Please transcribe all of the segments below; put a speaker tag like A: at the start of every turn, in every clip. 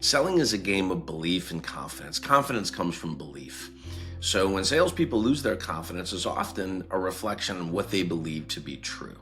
A: Selling is a game of belief and confidence. Confidence comes from belief. So when salespeople lose their confidence, it's often a reflection on what they believe to be true.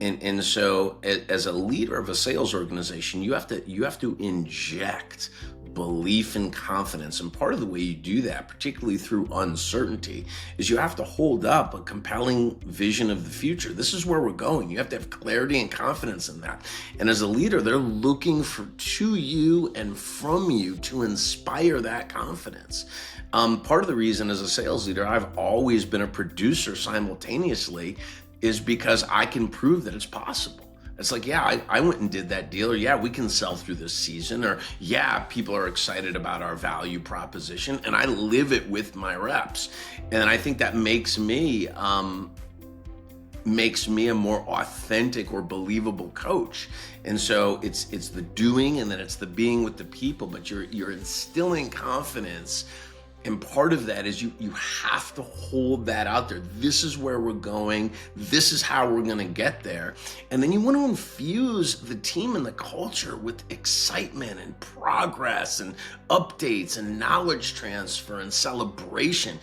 A: As a leader of a sales organization, you have to inject belief and confidence. And part of the way you do that, particularly through uncertainty, is you have to hold up a compelling vision of the future. This is where we're going. You have to have clarity and confidence in that. And as a leader, they're looking to you and from you to inspire that confidence. Part of the reason as a sales leader, I've always been a producer simultaneously is because I can prove that it's possible. It's like, yeah, I went and did that deal, or yeah, we can sell through this season, or yeah, people are excited about our value proposition, and I live it with my reps. And I think that makes me a more authentic or believable coach. And so it's the doing, and then it's the being with the people, but you're instilling confidence. And part of that is you have to hold that out there. This is where we're going. This is how we're going to get there. And then you want to infuse the team and the culture with excitement and progress and updates and knowledge transfer and celebration.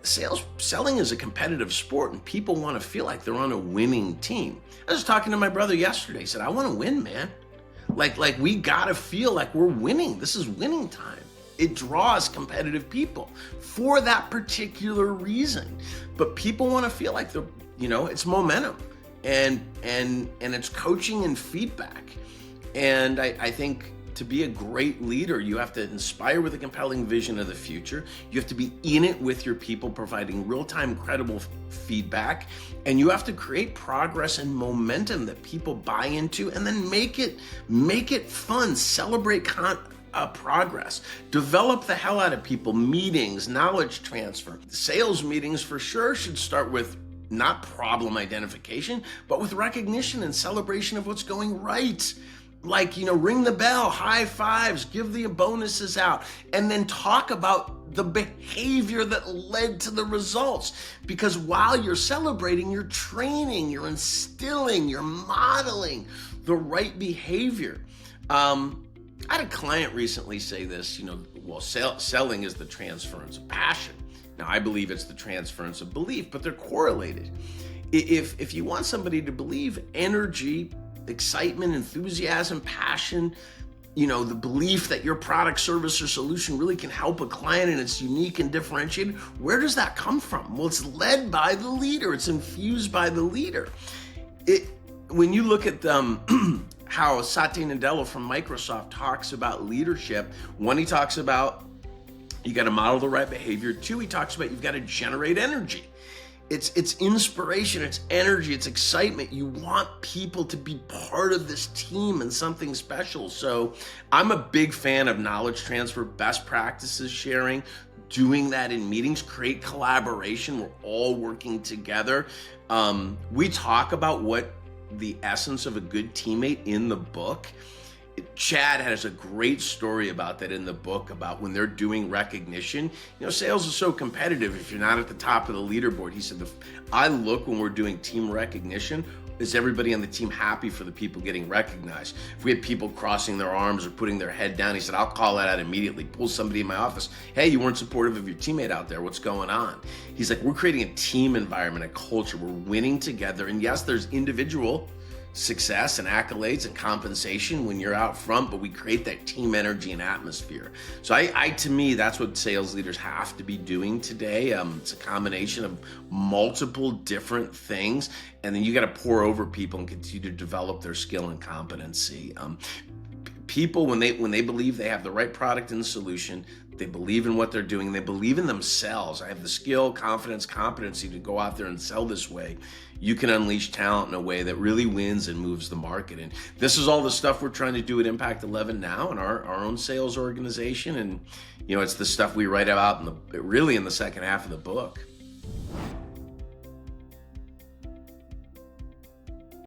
A: Selling is a competitive sport, and people want to feel like they're on a winning team. I was talking to my brother yesterday. He said, I want to win, man. Like we got to feel like we're winning. This is winning time. It draws competitive people for that particular reason. But people want to feel like it's momentum and it's coaching and feedback. And I think to be a great leader, you have to inspire with a compelling vision of the future. You have to be in it with your people, providing real-time, credible feedback. And you have to create progress and momentum that people buy into, and then make it fun. Celebrate progress. Develop the hell out of people. Meetings, knowledge transfer. Sales meetings for sure should start with not problem identification, but with recognition and celebration of what's going right. Like, ring the bell, high fives, give the bonuses out, and then talk about the behavior that led to the results. Because while you're celebrating, you're training, you're instilling, you're modeling the right behavior. I had a client recently say this, selling is the transference of passion. Now, I believe it's the transference of belief, but they're correlated. If you want somebody to believe, energy, excitement, enthusiasm, passion, the belief that your product, service, or solution really can help a client and it's unique and differentiated, where does that come from? Well, it's led by the leader. It's infused by the leader. When you look at how Satya Nadella from Microsoft talks about leadership, one, he talks about you got to model the right behavior. Two, he talks about you've got to generate energy. It's inspiration, it's energy, it's excitement. You want people to be part of this team and something special. So I'm a big fan of knowledge transfer, best practices sharing, doing that in meetings, create collaboration. We're all working together. We talk about what the essence of a good teammate in the book. Chad has a great story about that in the book, about when they're doing recognition. Sales is so competitive if you're not at the top of the leaderboard. He said, I look when we're doing team recognition, is everybody on the team happy for the people getting recognized? If we had people crossing their arms or putting their head down, he said, I'll call that out immediately. Pull somebody in my office. Hey, you weren't supportive of your teammate out there. What's going on? He's like, we're creating a team environment, a culture. We're winning together. And yes, there's individual success and accolades and compensation when you're out front, but we create that team energy and atmosphere. So to me, that's what sales leaders have to be doing today. It's a combination of multiple different things, and then you got to pour over people and continue to develop their skill and competency. People, when they believe they have the right product and solution, they believe in what they're doing, they believe in themselves. I have the skill, confidence, competency to go out there and sell this way. You can unleash talent in a way that really wins and moves the market. And this is all the stuff we're trying to do at Impact 11 now in our own sales organization. And, it's the stuff we write about in the second half of the book.